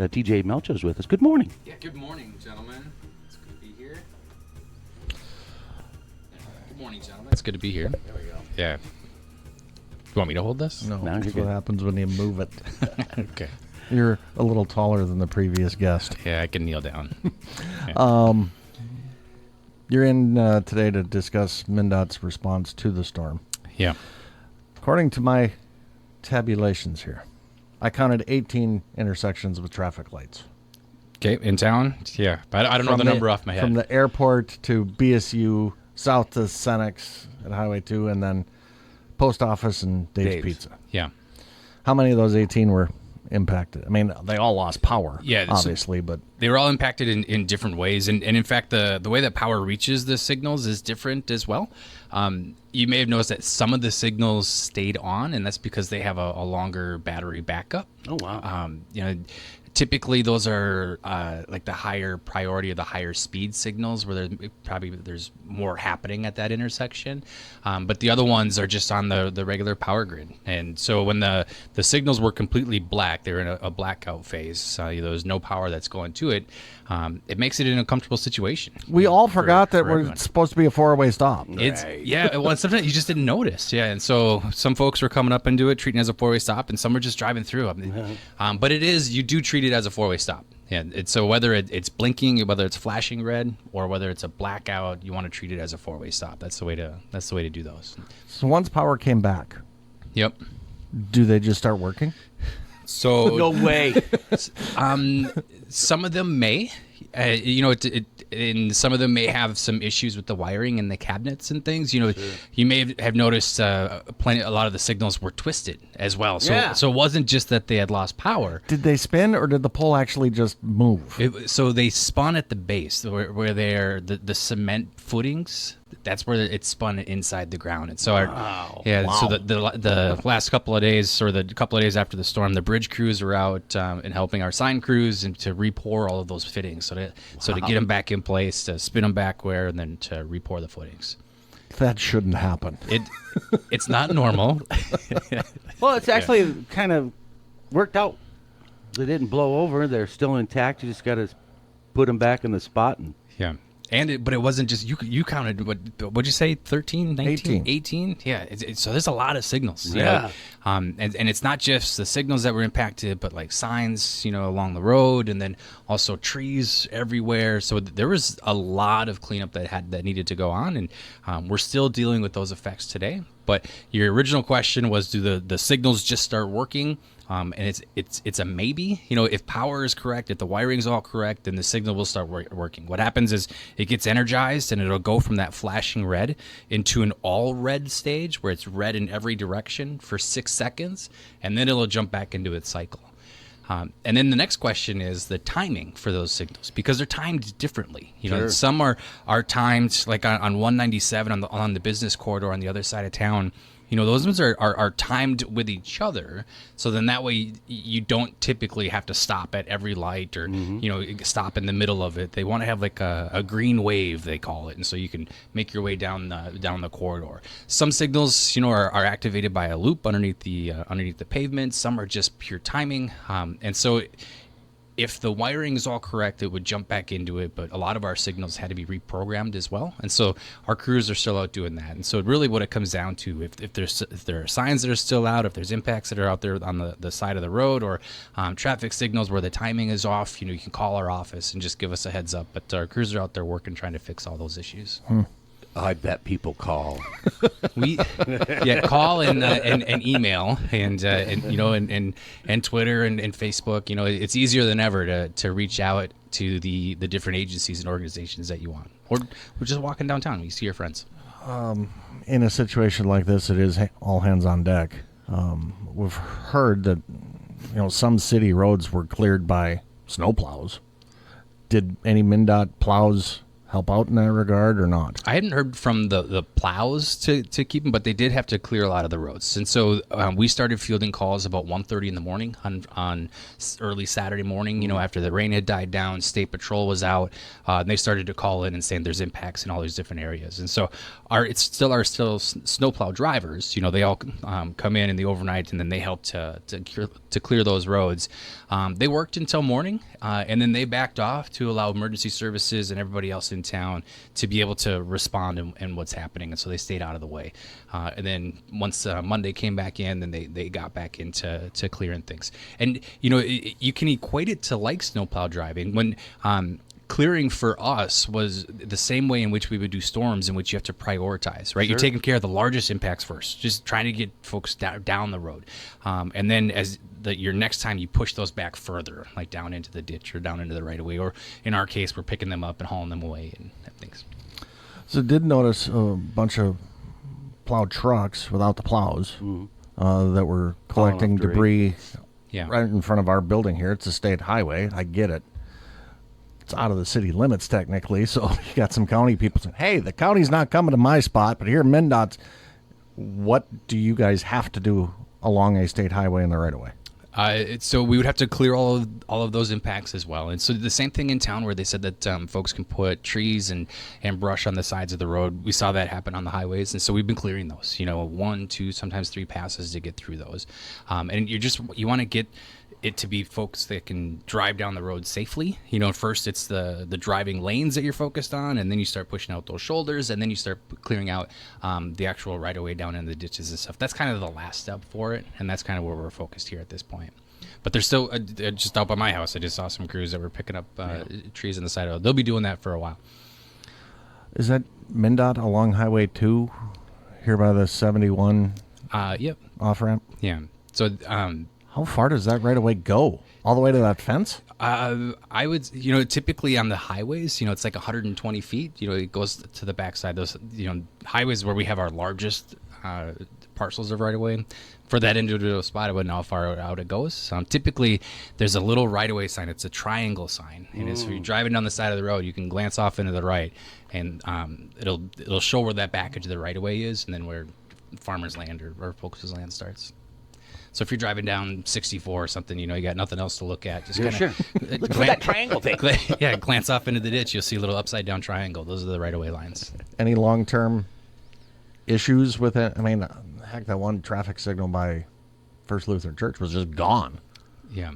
TJ Melchert is with us. Good morning. Yeah, good morning, gentlemen. It's good to be here. Good morning, gentlemen. It's good to be here. There we go. Yeah. You want me to hold this? No, No, that's you're what good. happens when you move it. Okay. You're a little taller than the previous guest. Yeah, I can kneel down. You're in today to discuss MnDOT's response to the storm. Yeah. According to my tabulations here, I counted 18 intersections with traffic lights. Okay, in town? Yeah. But I don't know the number off my head. From the airport to BSU, south to Senex at Highway 2, and then post office and Dave's Pizza. Yeah. How many of those 18 were impacted? I mean, they all lost power, Yeah, obviously, but They were all impacted in different ways. And in fact, the way that power reaches the signals is different as well. You may have noticed that some of the signals stayed on, and that's because they have a longer battery backup. Oh, wow. Typically those are like the higher priority or the higher speed signals where there's more happening at that intersection. But the other ones are just on the regular power grid. And so when the signals were completely black, they were in a blackout phase. There was no power that's going to it. It makes it an uncomfortable situation. we all forgot that for we're everyone. supposed to be a four-way stop. Well, sometimes you just didn't notice. Yeah, and so some folks were coming up into it, treating it as a four-way stop, and some were just driving through. But you do treat it as a four-way stop. Yeah, so whether it's blinking, whether it's flashing red, or whether it's a blackout, you want to treat it as a four-way stop. That's the way to do those. So once power came back, Yep. do they just start working? So No way. some of them may, and some of them may have some issues with the wiring and the cabinets and things. You may have noticed a lot of the signals were twisted as well. So it wasn't just that they had lost power. Did they spin, or did the pole actually just move? So they spun at the base where they're the cement footings. That's where it spun inside the ground. And so so the last couple of days, or the couple of days after the storm, the bridge crews are out and helping our sign crews and to re-pour all of those fittings. So to get them back in place, to spin them back and then to re-pour the footings. That shouldn't happen. It's not normal. Well, it's actually kind of worked out. They didn't blow over. They're still intact. You just got to put them back in the spot. And Yeah. But it wasn't just you counted what'd you say, 13, 19, 18? Yeah, so there's a lot of signals. Yeah. And it's not just the signals that were impacted, but like signs, along the road, and then also trees everywhere. So there was a lot of cleanup that needed to go on, and we're still dealing with those effects today. But your original question was, do the signals just start working? And it's a maybe. If power is correct, if the wiring's all correct, then the signal will start working. What happens is it gets energized, and it'll go from that flashing red into an all red stage where it's red in every direction for 6 seconds, and then it'll jump back into its cycle. And then the next question is the timing for those signals, because they're timed differently. Some are timed like on 197 on the business corridor on the other side of town. Those ones are timed with each other, so then that way you don't typically have to stop at every light or stop in the middle of it. They want to have like a green wave, they call it, and so you can make your way down the corridor. Some signals are activated by a loop underneath the pavement. Some are just pure timing, and so if the wiring is all correct, it would jump back into it, but a lot of our signals had to be reprogrammed as well. And so our crews are still out doing that. And so really what it comes down to, if there are signs that are still out, if there's impacts that are out there on the side of the road, or traffic signals where the timing is off, you can call our office and just give us a heads up. But our crews are out there working, trying to fix all those issues. I bet people call. Call and email and Twitter and Facebook. It's easier than ever to reach out to the different agencies and organizations that you want. Or we're just walking downtown. You see your friends. In a situation like this, it is all hands on deck. We've heard that some city roads were cleared by snowplows. Did any MnDOT plows help out in that regard or not? I hadn't heard from the plows to keep them, but they did have to clear a lot of the roads. And so we started fielding calls about 1:30 in the morning on early Saturday morning, after the rain had died down. State Patrol was out, and they started to call in and saying there's impacts in all these different areas. And so it's still snowplow drivers. They all come in the overnight, and then they help to clear those roads. They worked until morning, and then they backed off to allow emergency services and everybody else in town to be able to respond and what's happening. And so they stayed out of the way. And then once Monday came back in, then they got back into clearing things. And, you can equate it to like snowplow driving when clearing for us was the same way in which we would do storms, in which you have to prioritize, right? Sure. You're taking care of the largest impacts first, just trying to get folks down the road. And then your next time you push those back further, like down into the ditch or down into the right of way, or in our case, we're picking them up and hauling them away and things. So did notice a bunch of plowed trucks without the plows that were collecting debris right in front of our building here. It's a state highway. I get it. It's out of the city limits technically, so you got some county people saying, hey, the county's not coming to my spot, but here MnDOT's. What do you guys have to do along a state highway in the right of way? So we would have to clear all of those impacts as well. And so the same thing in town where they said that folks can put trees and brush on the sides of the road. We saw that happen on the highways. And so we've been clearing those, 1, 2, sometimes 3 passes to get through those. And you want to get it to be folks that can drive down the road safely. First it's the driving lanes that you're focused on, and then you start pushing out those shoulders, and then you start clearing out the actual right of way down in the ditches and stuff. That's kind of the last step for it, and that's kind of where we're focused here at this point. But there's still just out by my house, I just saw some crews that were picking up trees on the side of it. They'll be doing that for a while. Is that MnDOT along Highway 2 here by the 71 Yep. off-ramp? Yeah. So how far does that right away go? All the way to that fence? I would, typically on the highways, it's like 120 feet. It goes to the backside. Those, highways where we have our largest parcels of right of way. For that individual spot, I wouldn't know how far out it goes. Typically, there's a little right of way sign. It's a triangle sign, and it's, if you're driving down the side of the road, you can glance off into the right, and it'll show where that back edge of the right of way is, and then where farmers' land or folks' land starts. So if you're driving down 64 or something, you got nothing else to look at. Just Look for that triangle thing. Glance off into the ditch. You'll see a little upside down triangle. Those are the right of way lines. Any long-term issues with it? I mean, heck, that one traffic signal by First Lutheran Church was just gone. Yeah.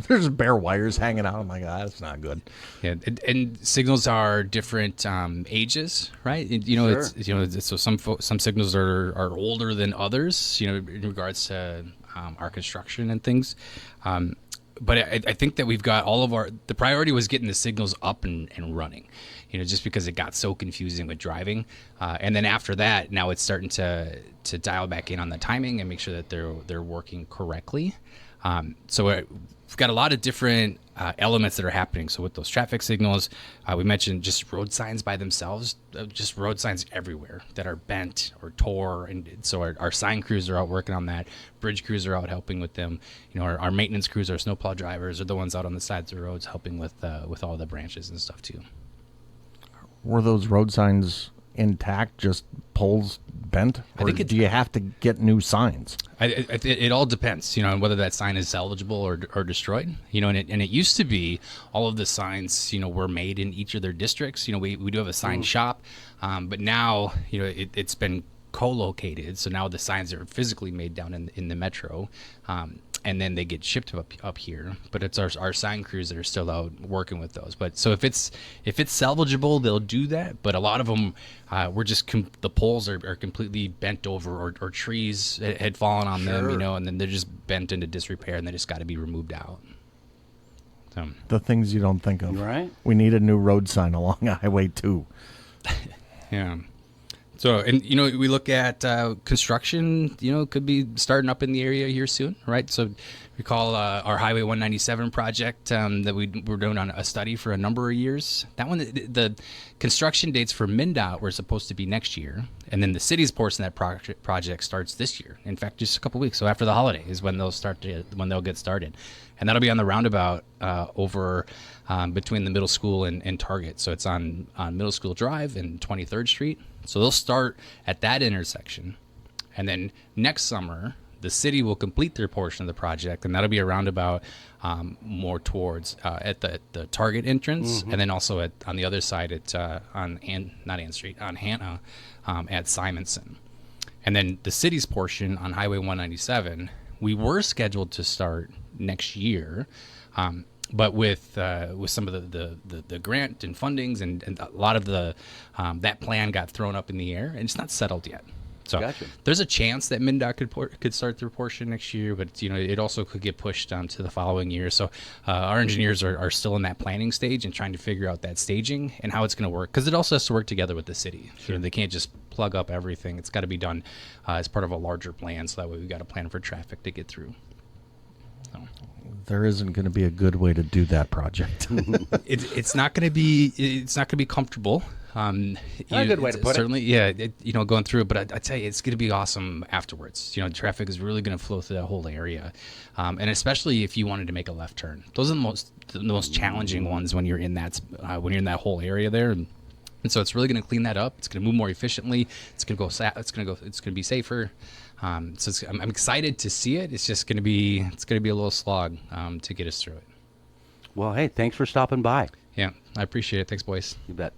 There's bare wires hanging out. I'm like, that's not good. Yeah, and signals are different ages, right? Sure. It's so some signals are older than others, in regards to our construction and things. But I think that we've got the priority was getting the signals up and running, just because it got so confusing with driving. And then after that, now it's starting to dial back in on the timing and make sure that they're working correctly. So we've got a lot of different elements that are happening. So with those traffic signals, we mentioned just road signs by themselves, just road signs everywhere that are bent or tore. And so our sign crews are out working on that. Bridge crews are out helping with them. Our maintenance crews, our snowplow drivers are the ones out on the sides of the roads helping with all the branches and stuff too. Were those road signs intact, just poles bent? Or do you have to get new signs? It all depends, on whether that sign is salvageable or destroyed. And it used to be all of the signs, were made in each of their districts. We do have a sign shop, but now, it's been co-located. So now the signs are physically made down in the metro, and then they get shipped up here. But it's our sign crews that are still out working with those. But so if it's salvageable, they'll do that. But a lot of them, we're just the poles are completely bent over, or trees had fallen on them, and then they're just bent into disrepair, and they just got to be removed out. So the things you don't think of. Right. We need a new road sign along Highway 2. Yeah. So, and, we look at construction, could be starting up in the area here soon, right? So recall our Highway 197 project that we were doing on a study for a number of years. That one, the construction dates for MnDOT were supposed to be next year, And then the city's portion of that project starts this year. In fact, just a couple weeks. So after the holiday is when they'll get started. And that'll be on the roundabout over between the middle school and Target. So it's on Middle School Drive and 23rd Street. So they'll start at that intersection. And then next summer, the city will complete their portion of the project, and that'll be a roundabout more towards at the Target entrance, and then also on the other side on Hannah at Simonson. And then the city's portion on Highway 197, we were scheduled to start next year, but with some of the grant and fundings and a lot of that plan got thrown up in the air, and it's not settled yet. So Gotcha. There's a chance that MnDOT could start their portion next year, but it also could get pushed to the following year. So our engineers are still in that planning stage and trying to figure out that staging and how it's going to work, because it also has to work together with the city. Sure. They can't just plug up everything. It's got to be done as part of a larger plan. So that way we've got a plan for traffic to get through. So. There isn't going to be a good way to do that project. It's not going to be comfortable. Not a good way to put certainly, it. Yeah, going through it, but I tell you, it's going to be awesome afterwards. Traffic is really going to flow through that whole area, and especially if you wanted to make a left turn. Those are the most challenging ones when you're in that whole area there. And so it's really going to clean that up. It's going to move more efficiently. It's going to be safer. So I'm excited to see it. It's just going to be a little slog to get us through it. Well, hey, thanks for stopping by. Yeah, I appreciate it. Thanks, boys. You bet.